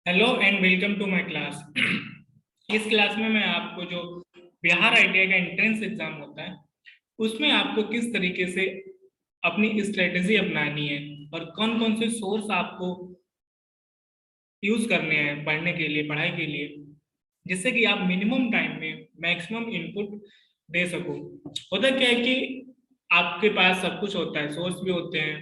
Hello and welcome to my class. इस class में मैं आपको जो बिहार आईटीआई का एंट्रेंस एग्जाम होता है उसमें आपको किस तरीके से अपनी स्ट्रेटेजी अपनानी है और कौन कौन से सोर्स आपको यूज करने हैं पढ़ने के लिए, पढ़ाई के लिए, जिससे कि आप मिनिमम टाइम में मैक्सिमम इनपुट दे सको। होता क्या है कि आपके पास सब कुछ होता है, सोर्स भी होते हैं,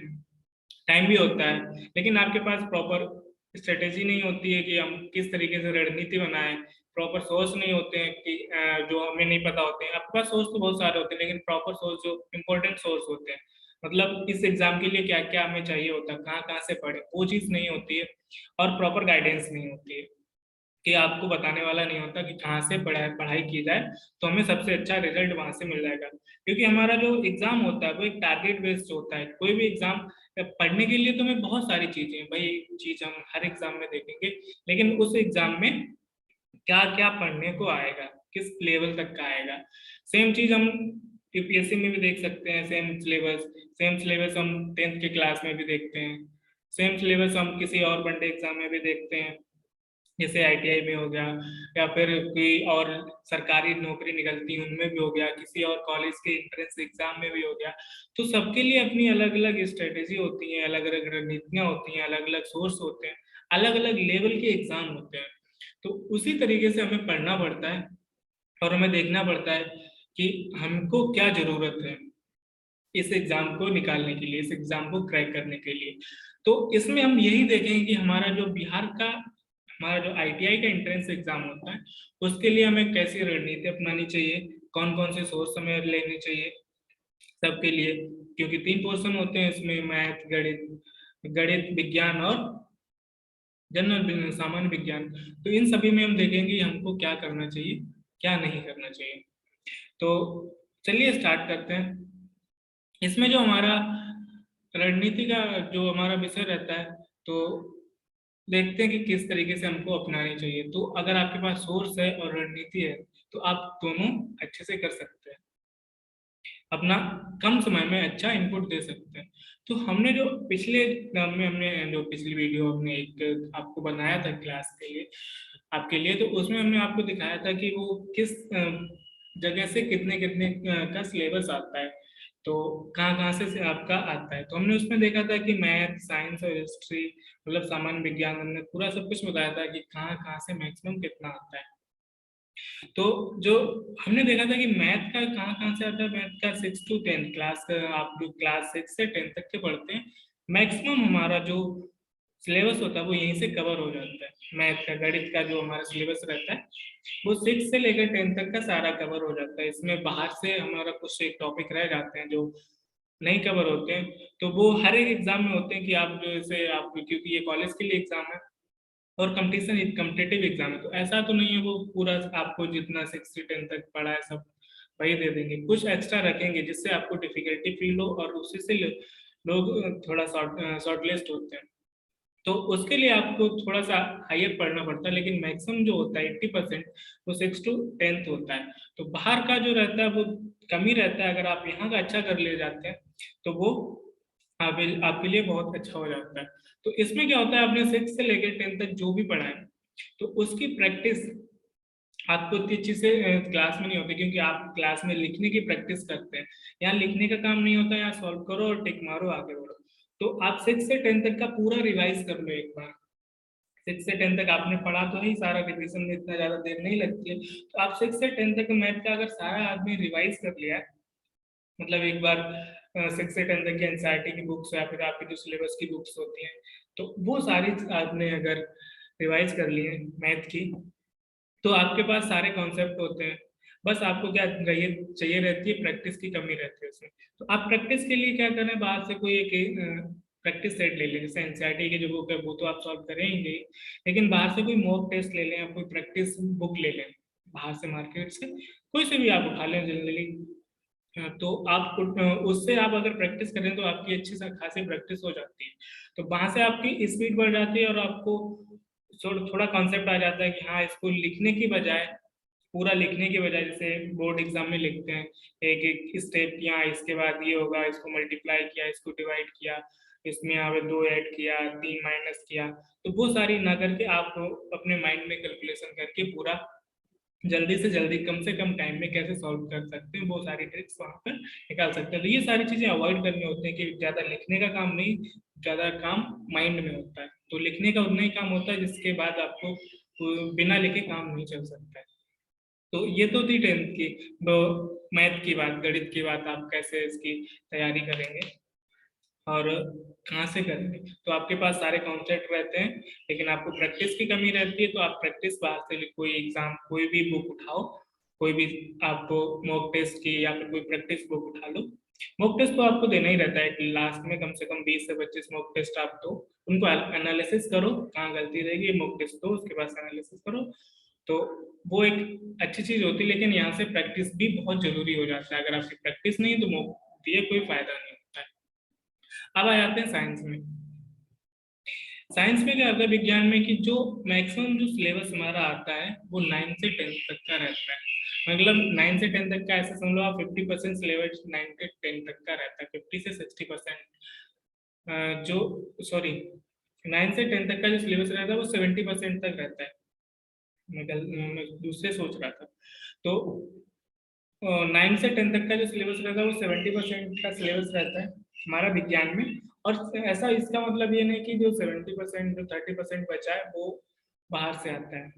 टाइम भी होता है, लेकिन आपके पास प्रॉपर स्ट्रेटेजी नहीं होती है कि हम किस तरीके से रणनीति बनाएं। प्रॉपर सोर्स नहीं होते हैं कि जो हमें नहीं पता होते हैं। आपके पास सोर्स तो बहुत सारे होते हैं, लेकिन प्रॉपर सोर्स जो इम्पोर्टेंट सोर्स होते हैं, मतलब इस एग्जाम के लिए क्या क्या हमें चाहिए होता है, कहाँ कहाँ से पढ़े, वो चीज़ नहीं होती है। और प्रॉपर गाइडेंस नहीं होती है कि आपको बताने वाला नहीं होता कि कहाँ से पढ़ाई पढ़ाई की जाए तो हमें सबसे अच्छा रिजल्ट वहां से मिल जाएगा। क्योंकि हमारा जो एग्जाम होता है वो एक टारगेट बेस्ड होता है। कोई भी एग्जाम पढ़ने के लिए तो हमें बहुत सारी चीजें हैं भाई, चीज हम हर एग्जाम में देखेंगे, लेकिन उस एग्जाम में क्या क्या पढ़ने को आएगा, किस लेवल तक का आएगा। सेम चीज हम यूपीएससी में भी देख सकते हैं। सेम सिलेबस हम 10th के क्लास में भी देखते हैं। सेम सिलेबस हम किसी और वनडे एग्जाम में भी देखते हैं, जैसे आईटीआई में हो गया, या फिर कोई और सरकारी नौकरी निकलती है उनमें भी हो गया, किसी और कॉलेज के एंट्रेंस एग्जाम में भी हो गया। तो सबके लिए अपनी अलग अलग स्ट्रेटेजी होती है, अलग अलग रणनीतियां होती हैं, अलग अलग सोर्स होते हैं, अलग अलग लेवल के एग्जाम होते हैं। तो उसी तरीके से हमें पढ़ना पड़ता है और हमें देखना पड़ता है कि हमको क्या जरूरत है इस एग्जाम को निकालने के लिए, इस एग्जाम को क्रैक करने के लिए। तो इसमें हम यही देखेंगे कि हमारा जो बिहार का, हमारा जो आईटीआई का एंट्रेंस एग्जाम होता है उसके लिए हमें कैसी रणनीति अपनानी चाहिए, कौन कौन से सोर्स हमें लेने चाहिए सबके लिए। क्योंकि 3 पोर्शन होते हैं इसमें, मैथ, गणित, विज्ञान और जनरल सामान्य विज्ञान। तो इन सभी में हम देखेंगे हमको क्या करना चाहिए, क्या नहीं करना चाहिए। तो चलिए स्टार्ट करते हैं। इसमें जो हमारा रणनीति का जो हमारा विषय रहता है, तो देखते हैं कि किस तरीके से हमको अपनानी चाहिए। तो अगर आपके पास सोर्स है और रणनीति है तो आप दोनों अच्छे से कर सकते हैं, अपना कम समय में अच्छा इनपुट दे सकते हैं। तो हमने जो पिछले टर्म में हमने जो पिछली वीडियो हमने एक आपको बनाया था क्लास के लिए, आपके लिए, तो उसमें हमने आपको दिखाया था कि वो किस जगह से कितने कितने का सिलेबस आता है, तो कहाँ कहाँ से आपका आता है। तो हमने उसमें देखा था कि मैथ, साइंस और हिस्ट्री, मतलब सामान्य विज्ञान, हमने पूरा सब कुछ बताया था कि कहाँ कहाँ से मैक्सिमम कितना आता है। तो जो हमने देखा था कि मैथ का कहाँ कहाँ से आता है, मैथ का 6 to 10 क्लास का, आप जो क्लास 6 से 10 तक के पढ़ते हैं, मैक्सिमम हमारा जो सिलेबस होता है वो यहीं से कवर हो जाता है। मैथ का, गणित का जो हमारा सिलेबस रहता है वो 6 से लेकर 10 तक का सारा कवर हो जाता है। इसमें बाहर से हमारा कुछ एक टॉपिक रह जाते हैं जो नहीं कवर होते हैं, तो वो हर एक एग्जाम में होते हैं कि आप जैसे आप, क्योंकि ये कॉलेज के लिए एग्जाम है और कंपटीशन कम्पिटेटिव एग्जाम है, तो ऐसा तो नहीं है वो पूरा आपको जितना 6 से 10 तक पढ़ा है सब वही दे देंगे, कुछ एक्स्ट्रा रखेंगे जिससे आपको डिफिकल्टी फील हो और उसी से लोग थोड़ा शॉर्ट लिस्ट होते हैं। तो उसके लिए आपको थोड़ा सा हायर पढ़ना पड़ता है, लेकिन मैक्सिमम जो होता है 80% वो 6 to 10 होता है। तो बाहर का जो रहता है वो कम ही रहता है। अगर आप यहाँ का अच्छा कर ले जाते हैं तो वो आपके लिए बहुत अच्छा हो जाता है। तो इसमें क्या होता है, आपने 6 से लेकर 10 तक जो भी पढ़ा है तो उसकी प्रैक्टिस आपको इतनी अच्छी से क्लास में नहीं होती, क्योंकि आप क्लास में लिखने की प्रैक्टिस करते हैं। यहाँ लिखने का काम नहीं होता, यहाँ सॉल्व करो और टिक मारो, आगे बढ़ो। तो आप 6 से 10 तक का पूरा रिवाइज कर लो एक बार। 6 से 10 तक आपने पढ़ा तो है, सारा रिवीजन में इतना ज्यादा देर नहीं लगती है। तो आप 6 से 10 तक मैथ का अगर सारा आदमी रिवाइज कर लिया है, मतलब एक बार 6 से 10 तक की एनसीईआरटी की बुक्स या फिर आपकी जो सिलेबस की बुक्स होती हैं, तो वो सारी आपने अगर रिवाइज कर लिए मैथ की, तो आपके पास सारे कॉन्सेप्ट होते हैं। बस आपको क्या चाहिए, चाहिए रहती है प्रैक्टिस की कमी रहती है उसमें। तो आप प्रैक्टिस के लिए क्या करें, बाहर से कोई एक प्रैक्टिस सेट ले लें। जैसे एनसीईआरटी की जो बुक है वो तो आप सॉल्व करेंगे, लेकिन बाहर से कोई मॉक टेस्ट ले लें या कोई प्रैक्टिस बुक ले लें बाहर से, मार्केट से कोई से भी आप उठा लें जनरली। तो आप उससे आप अगर प्रैक्टिस करें तो आपकी अच्छी से खासी प्रैक्टिस हो जाती है। तो वहां से आपकी स्पीड बढ़ जाती है और आपको थोड़ा कॉन्सेप्ट आ जाता है कि हाँ, इसको लिखने की बजाय, पूरा लिखने के बजाय, जैसे बोर्ड एग्जाम में लिखते हैं एक एक स्टेप, यहाँ इसके बाद ये होगा, इसको मल्टीप्लाई किया, इसको डिवाइड किया, इसमें आपने 2 ऐड किया, 3 माइनस किया, तो वो सारी ना करके आप अपने माइंड में कैलकुलेशन करके पूरा जल्दी से जल्दी कम से कम टाइम में कैसे सॉल्व कर सकते हैं, वो सारी ट्रिक्स वहां पर निकाल सकते हैं। तो ये सारी चीजें अवॉइड करनी होती है कि ज्यादा लिखने का काम नहीं, ज्यादा काम माइंड में होता है। तो लिखने का उतना ही काम होता है जिसके बाद आपको बिना लिखे काम नहीं चल सकता है। तो ये तो थी 10th की मैथ की बात, गणित की बात, आप कैसे इसकी तैयारी करेंगे और कहाँ से करेंगे। तो आपके पास सारे कॉन्सेप्ट रहते हैं, लेकिन आपको प्रैक्टिस की कमी रहती है। तो आप प्रैक्टिस बाहर से कोई एग्जाम, कोई भी बुक उठाओ, कोई भी आपको मॉक टेस्ट की या फिर कोई प्रैक्टिस बुक उठा लो। मॉक टेस्ट तो आपको देना ही रहता है कि लास्ट में कम से कम 20 से 25 मॉक टेस्ट आप दो, उनको एनालिसिस करो, कहाँ गलती रहेगी मॉक टेस्ट दो, उसके बाद एनालिसिस करो। तो वो एक अच्छी चीज होती है, लेकिन यहाँ से प्रैक्टिस भी बहुत जरूरी हो जाता है। अगर आपकी प्रैक्टिस नहीं है तो मॉक दिए कोई फायदा नहीं होता है। अब आ जाते हैं साइंस में। साइंस में क्या होता है, विज्ञान में, कि जो मैक्सिमम जो सिलेबस हमारा आता है वो 9 से 10 तक का रहता है। मतलब 9 से 10 तक का ऐसे समझ लो आप, 50% सिलेबस 9 से 10 तक का रहता है, 50 से 60% जो, सॉरी, 9 से 10 तक का जो सिलेबस रहता है वो 70% तक रहता है। मैं दूसरे सोच रहा था। तो 9 से 10 तक का जो सिलेबस रहता है वो 70% का सिलेबस रहता है हमारा विज्ञान में। और ऐसा इसका मतलब ये नहीं कि जो 70%, जो 30% बचा है वो बाहर से आता है।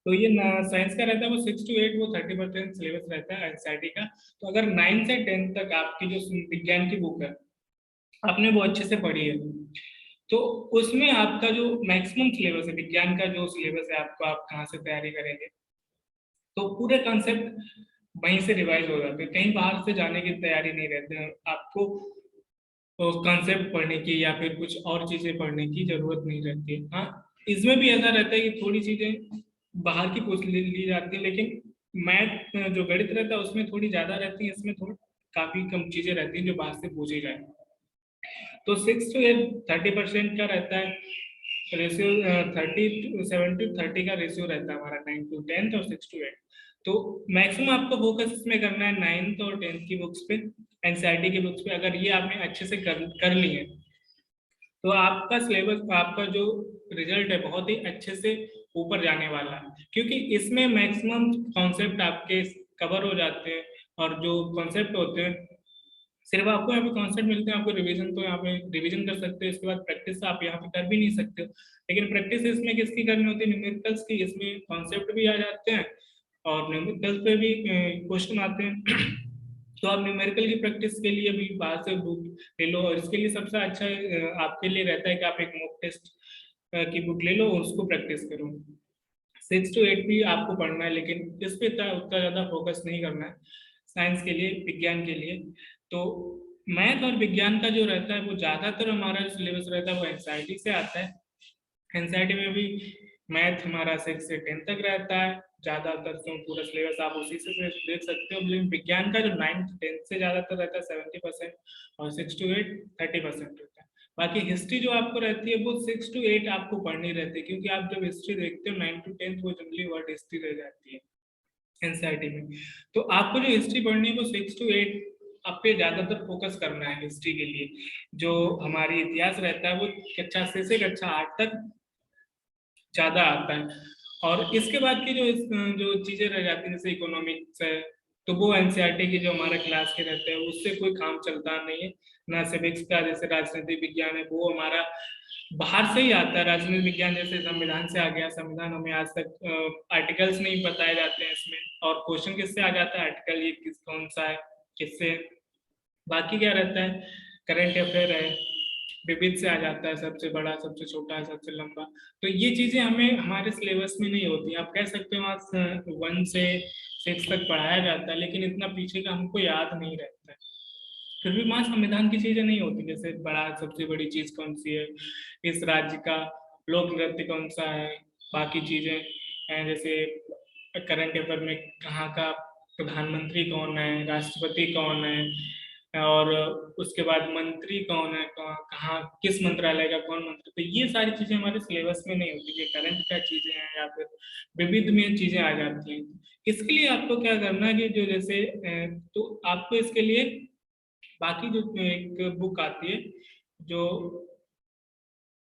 तो ये साइंस का रहता है वो 6 to 8, वो 30% सिलेबस रहता है एनसीईआरटी का। तो अगर 9 से 10 तक आपकी जो विज्ञान की बुक है आपने वो अच्छे से पढ़ी है, तो उसमें आपका जो मैक्सिमम सिलेबस है विज्ञान का, जो सिलेबस है आपको, आप कहाँ से तैयारी करेंगे, तो पूरे कॉन्सेप्ट वहीं से रिवाइज हो जाते हैं। कहीं बाहर से जाने की तैयारी नहीं रहती है आपको, तो कॉन्सेप्ट पढ़ने की या फिर कुछ और चीजें पढ़ने की जरूरत नहीं रहती है। हाँ, इसमें भी ऐसा रहता है कि थोड़ी चीजें बाहर की पूछ ली जाती है, लेकिन मैथ जो गणित रहता है उसमें थोड़ी ज्यादा रहती है, इसमें थोड़ी काफी कम चीजें रहती हैं जो बाहर से पूछी जाए। तो 6 to 8 30% का रहता है रेशियो, 70 to 30 का रेशियो रहता है हमारा 9 to 10 और 6 to 8। तो मैक्सिमम आपको फोकस इसमें करना है 9th और 10th की बुक्स पे, एनसीईआरटी की बुक्स पे। अगर ये आपने अच्छे से कर ली है तो आपका सिलेबस, आपका जो रिजल्ट है बहुत ही अच्छे से ऊपर जाने वाला है, क्योंकि इसमें मैक्सिमम कॉन्सेप्ट आपके कवर हो जाते हैं। और जो कॉन्सेप्ट होते हैं, सिर्फ आपको यहाँ पे कॉन्सेप्ट मिलते हैं, आपको रिवीजन तो यहाँ पे रिवीजन कर सकते हो, इसके बाद प्रैक्टिस आप यहाँ पे कर भी नहीं सकते हो। लेकिन प्रैक्टिस इसमें किसकी करनी होती है, न्यूमेरिकल्स की। इसमें कॉन्सेप्ट भी आ जाते हैं और न्यूमेरिकल्स पे भी क्वेश्चन आते हैं। तो आप न्यूमेरिकल की प्रैक्टिस के लिए भी बाहर से बुक ले लो, और इसके लिए सबसे अच्छा आपके लिए रहता है कि आप एक मॉक टेस्ट की बुक ले लो और उसको प्रैक्टिस करो। 6 to 8 भी आपको पढ़ना है, लेकिन इस पे उतना उतना ज्यादा फोकस नहीं करना है साइंस के लिए, विज्ञान के लिए। तो मैथ और विज्ञान का जो रहता है वो ज्यादातर हमारा सिलेबस रहता है वो एनसीईआरटी से आता है। एनसीईआरटी में भी मैथ हमारा 6 से 10 तक रहता है ज्यादातर, तो पूरा सिलेबस आप उसी से देख सकते हो। लेकिन विज्ञान का जो 9th 10th से ज्यादातर रहता है 70%, और 6 to 8 30% रहता है। बाकी हिस्ट्री जो आपको रहती है वो 6 to 8 आपको पढ़नी रहती है, क्योंकि आप जब हिस्ट्री देखते हो 9 to 10 वो जनरली वर्ड हिस्ट्री रह जाती है एनसीईआरटी में। तो आपको जो हिस्ट्री पढ़नी है वो 6 to 8 आप पे ज्यादातर फोकस करना है हिस्ट्री के लिए। जो हमारी इतिहास रहता है वो कक्षा 6 से कक्षा 8 तक ज्यादा आता है। और इसके बाद की जो चीजें रह जाती हैं जैसे इकोनॉमिक्स है, तो वो एनसीईआरटी की जो हमारे क्लास के रहते हैं उससे कोई काम चलता नहीं है। ना सिविक्स का जैसे राजनीतिक विज्ञान है वो हमारा बाहर से ही आता है। राजनीतिक विज्ञान जैसे संविधान से आ गया, संविधान हमें आज तक आर्टिकल्स नहीं बताए जाते हैं इसमें, और क्वेश्चन किससे आ जाता है, आर्टिकल ये किस कौन सा है, किससे। बाकी क्या रहता है, करंट अफेयर है, विविध से आ जाता है, सबसे बड़ा, सबसे छोटा, सबसे लंबा। तो ये चीजें हमें हमारे सिलेबस में नहीं होती। आप कह सकते हो वहाँ 1 से 6 तक पढ़ाया जाता है, लेकिन इतना पीछे का हमको याद नहीं रहता है। फिर भी वहाँ संविधान की चीजें नहीं होती, जैसे बड़ा, सबसे बड़ी चीज कौन सी है, इस राज्य का लोक नृत्य कौन सा है, बाकी चीजें हैं, जैसे करंट अफेयर में कहाँ का प्रधानमंत्री कौन है, राष्ट्रपति कौन है, और उसके बाद मंत्री कौन है, कहाँ किस मंत्रालय का कौन मंत्री। तो ये सारी चीजें हमारे सिलेबस में नहीं होती, ये करंट का चीजें हैं या फिर विविध में चीजें आ जाती हैं। इसके लिए आपको क्या करना है कि जो जैसे तो आपको इसके लिए बाकी जो एक बुक आती है जो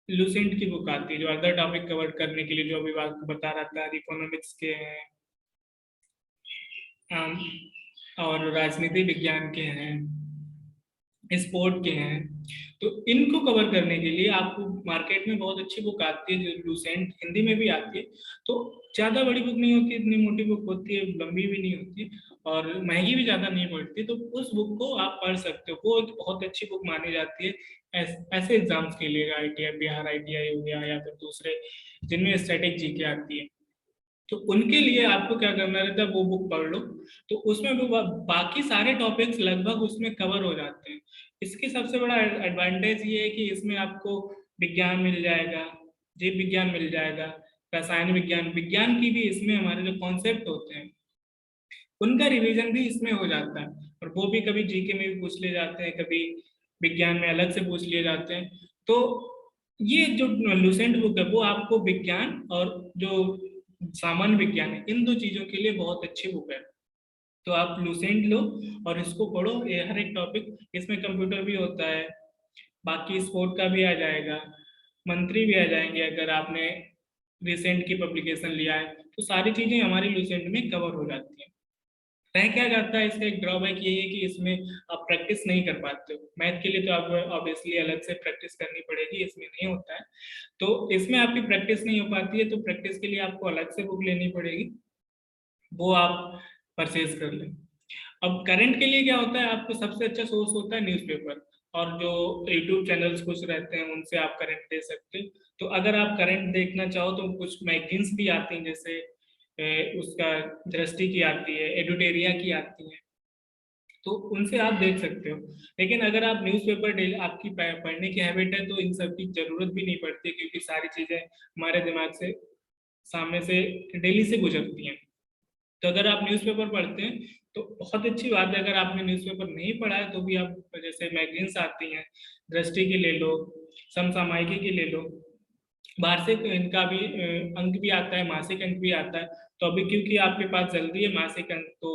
लूसेंट की बुक आती है, जो अदर टॉपिक कवर करने के लिए, जो अभी आपको बता रहा था, इकोनॉमिक्स के हैं, और राजनीति विज्ञान के हैं, स्पोर्ट के हैं। तो इनको कवर करने के लिए आपको मार्केट में बहुत अच्छी बुक आती है, जो लूसेंट हिंदी में भी आती है। तो ज्यादा बड़ी बुक नहीं होती, इतनी मोटी बुक होती है, लंबी भी नहीं होती, और महंगी भी ज्यादा नहीं पड़ती। तो उस बुक को आप पढ़ सकते हो, वो एक बहुत अच्छी बुक मानी जाती है ऐसे एग्जाम्स के लिए, ITI, बिहार ITI हो गया, या फिर दूसरे जिनमें स्टैटिक जीके आती है। तो उनके लिए आपको क्या करना रहता है, वो बुक पढ़ लो। तो उसमें वो बाकी सारे टॉपिक्स लगभग उसमें कवर हो जाते हैं। इसकी सबसे बड़ा एडवांटेज ये है कि इसमें आपको विज्ञान मिल जाएगा, जीव विज्ञान मिल जाएगा, रसायन विज्ञान, विज्ञान की भी इसमें हमारे जो कॉन्सेप्ट होते हैं उनका रिवीजन भी इसमें हो जाता है। और वो भी कभी जीके में भी पूछ लिए जाते हैं, कभी विज्ञान में अलग से पूछ लिए जाते हैं। तो ये जो लुसेंट बुक है वो आपको विज्ञान और जो सामान्य विज्ञान है, इन दो चीजों के लिए बहुत अच्छी बुक है। तो आप लुसेंट लो और इसको पढ़ो। ये हर एक टॉपिक, इसमें कंप्यूटर भी होता है, बाकी स्पोर्ट का भी आ जाएगा, मंत्री भी आ जाएंगे अगर आपने रिसेंट की पब्लिकेशन लिया है। तो सारी चीजें हमारी लुसेंट में कवर हो जाती हैं। रह क्या जाता है, इसका एक ड्रॉबैक ये है कि इसमें आप प्रैक्टिस नहीं कर पाते हो। मैथ के लिए तो आपको ऑब्वियसली अलग से प्रैक्टिस करनी पड़ेगी, इसमें नहीं होता है। तो इसमें आपकी प्रैक्टिस नहीं हो पाती है, तो प्रैक्टिस के लिए आपको अलग से बुक लेनी पड़ेगी, वो आप परचेज कर लें। अब करंट के लिए क्या होता है, आपको सबसे अच्छा सोर्स होता है न्यूज़पेपर, और जो यूट्यूब चैनल्स कुछ रहते हैं उनसे आप करंट दे सकते हैं। तो अगर आप करंट देखना चाहो तो कुछ मैगजीन्स भी आती हैं, जैसे उसका दृष्टि की आती है, एडुटेरिया की आती है, तो उनसे आप देख सकते हो। लेकिन अगर आप न्यूज़पेपर डेली आपकी पढ़ने की हैबिट है, तो इन सब की जरूरत भी नहीं पड़ती, क्योंकि सारी चीजें हमारे दिमाग से सामने से डेली से गुजरती हैं। तो अगर आप न्यूज़पेपर पढ़ते हैं तो बहुत अच्छी बात है। अगर आपने न्यूज़पेपर नहीं पढ़ा है तो भी आप, जैसे मैगजीन्स आती हैं, दृष्टि की ले लो, समसामयिकी की ले लो, वार्षिक इनका भी अंक भी आता है, मासिक अंक भी आता है। तो अभी क्योंकि आपके पास जल्दी है मासिक अंक, तो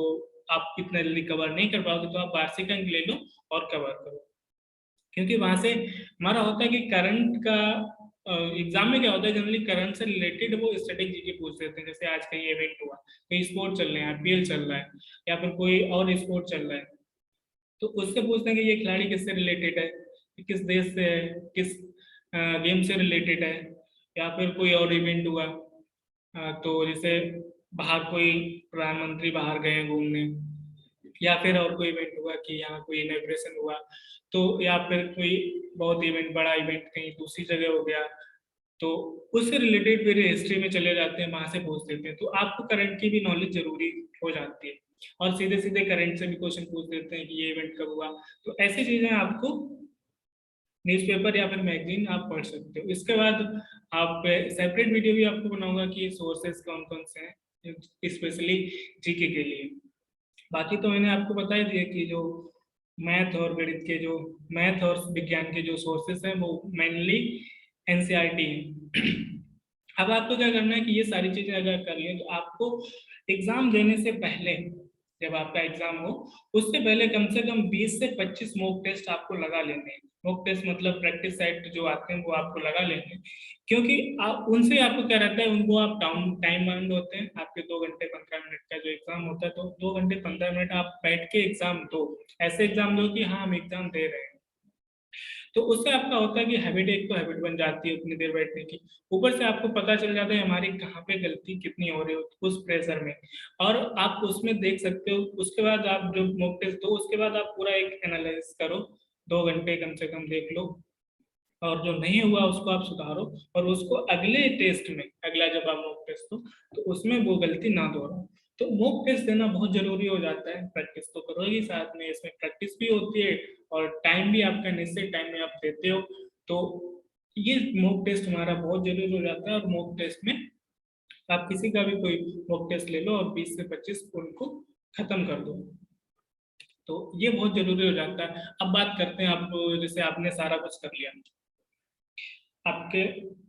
आप इतना जल्दी कवर नहीं कर पाओगे, तो आप वार्षिक अंक ले लो और कवर करो। क्योंकि वहां से हमारा होता है कि करंट का एग्जाम में क्या होता है, जनरली करंट से रिलेटेड वो स्टैटिक चीजें पूछ देते हैं। जैसे आज कहीं इवेंट हुआ, कहीं स्पोर्ट चल रहे हैं, IPL चल रहा है, या फिर कोई और स्पोर्ट चल रहा है, तो उससे पूछते हैं कि ये खिलाड़ी किससे रिलेटेड है, किस देश से है, किस गेम से रिलेटेड है, या फिर कोई और इवेंट हुआ। तो जैसे बाहर कोई प्रधानमंत्री बाहर गए हैं घूमने, या फिर और कोई इवेंट हुआ कि यहाँ कोई इनॉग्रेशन हुआ, तो या फिर कोई बहुत इवेंट, बड़ा इवेंट कहीं दूसरी जगह हो गया, तो उससे रिलेटेड फिर हिस्ट्री में चले जाते हैं, वहां से पूछ देते हैं। तो आपको करंट की भी नॉलेज जरूरी हो जाती है, और सीधे सीधे करंट से भी क्वेश्चन पूछ देते हैं कि ये इवेंट कब हुआ। तो ऐसी चीजें आपको न्यूज़पेपर या फिर मैगजीन आप पढ़ सकते हो। इसके बाद आप सेपरेट वीडियो भी आपको बनाऊंगा कि सोर्सेस कौन कौन से हैं, स्पेशली जीके के लिए। बाकी तो मैंने आपको बता ही दिया कि जो मैथ और गणित के जो, मैथ और विज्ञान के जो सोर्सेस हैं वो मेनली NCERT है। अब आपको क्या करना है कि ये सारी चीजें अगर कर लें, तो आपको एग्जाम देने से पहले, जब आपका एग्जाम हो उससे पहले कम से कम 20 से 25 मॉक टेस्ट आपको लगा लेने हैं। मॉक टेस्ट मतलब प्रैक्टिस सेट जो आते हैं वो आपको लगा लेने हैं। क्योंकि आप उनसे आपको क्या रहता है, उनको आप टाइम बाउंड होते हैं, आपके 2 घंटे 15 मिनट का जो एग्जाम होता है, तो 2 घंटे 15 मिनट आप बैठ के एग्जाम दो। ऐसे एग्जाम दो कि हाँ हम एग्जाम दे रहे हैं। तो उससे आपका होता है कि हैबिट, एक तो हैबिट बन जाती है उतनी देर बैठने की, ऊपर से आपको पता चल जाता है हमारी कहाँ पे गलती कितनी हो रही हो उस प्रेशर में, और आप उसमें देख सकते हो। उसके बाद आप जो मॉक टेस्ट दो, उसके बाद आप पूरा एक एनालाइज करो, 2 घंटे कम से कम देख लो, और जो नहीं हुआ उसको आप सुधारो, और उसको अगले टेस्ट में, अगला जब आप मॉक टेस्ट दो तो उसमें वो गलती ना दोहराओ। तो मॉक टेस्ट देना बहुत जरूरी हो जाता है। प्रैक्टिस तो करोगे, साथ में इसमें प्रैक्टिस भी होती है, और टाइम भी आपका निश्चित टाइम में आप देते हो। तो ये मॉक टेस्ट हमारा बहुत जरूरी हो जाता है। और मॉक टेस्ट में आप किसी का भी कोई मॉक टेस्ट ले लो और 20 से 25 उनको खत्म कर दो, तो ये बहुत जरूरी हो जाता है। अब बात करते हैं, आप जैसे आपने सारा कुछ कर लिया, आपके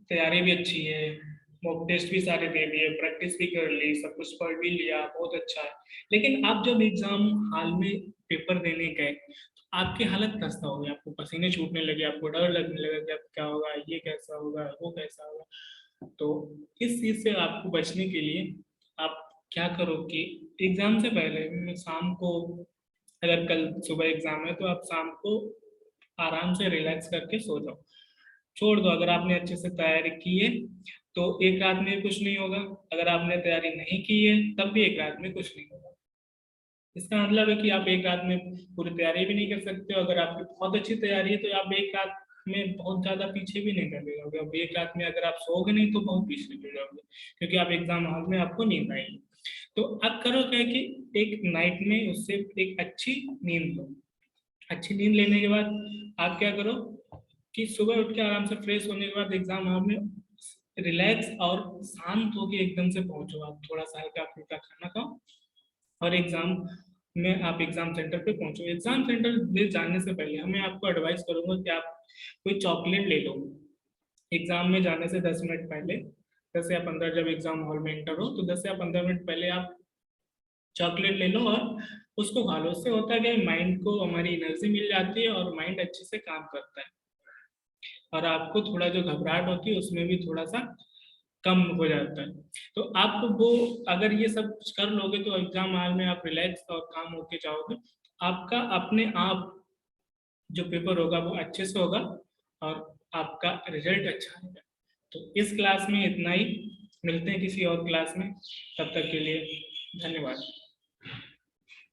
तैयारी भी अच्छी है, मॉक टेस्ट भी सारे दे दिए, प्रैक्टिस भी कर ली, सब कुछ पढ़ भी लिया, बहुत अच्छा है। लेकिन आप जब एग्जाम हाल में पेपर देने गए तो आपकी हालत खस्ता होगी, आपको पसीने छूटने लगे, आपको डर लगने लगा कि अब क्या होगा, ये कैसा होगा, वो कैसा होगा। तो इस चीज से आपको बचने के लिए आप क्या करो कि एग्जाम से पहले शाम को, अगर कल सुबह एग्जाम है तो आप शाम को आराम से रिलैक्स करके सो जाओ, छोड़ दो। अगर आपने अच्छे से तैयारी की है तो एक रात में कुछ नहीं होगा, अगर आपने तैयारी नहीं की है तब भी एक रात में कुछ नहीं होगा। इसका मतलब है कि आप एक रात में पूरी तैयारी भी नहीं कर सकते हो, अगर आपकी बहुत अच्छी तैयारी है तो आप एक रात में बहुत ज्यादा पीछे भी नहीं कर जाओगे। अब एक रात में अगर आप सोओगे नहीं तो बहुत पीछे हो जाओगे, क्योंकि आप एग्जाम हॉल में आपको नींद आएगी। तो अब करो क्या कि एक नाइट में उससे एक अच्छी नींद लो। अच्छी नींद लेने के बाद आप क्या करो कि सुबह उठ के आराम से फ्रेश होने के बाद एग्जाम हॉल में रिलैक्स और शांत होके एकदम से पहुंचो। आप थोड़ा सा हल्का फुल्का खाना खाओ और एग्जाम में आप एग्जाम सेंटर पे पहुंचो। एग्जाम सेंटर में जाने से पहले मैं आपको एडवाइस करूंगा कि आप कोई चॉकलेट ले लो। एग्जाम में जाने से 10 मिनट पहले, 10 या 15, जब एग्जाम हॉल में एंटर हो तो 10 या 15 मिनट पहले आप चॉकलेट ले लो और उसको खा लो। उससे होता है कि माइंड को हमारी एनर्जी मिल जाती है और माइंड अच्छे से काम करता है, और आपको थोड़ा जो घबराहट होती है उसमें भी थोड़ा सा कम हो जाता है। तो आप वो अगर ये सब कर लोगे तो एग्जाम हॉल में आप रिलैक्स और काम होके जाओगे, आपका अपने आप जो पेपर होगा वो अच्छे से होगा और आपका रिजल्ट अच्छा आएगा। तो इस क्लास में इतना ही, मिलते हैं किसी और क्लास में, तब तक के लिए धन्यवाद।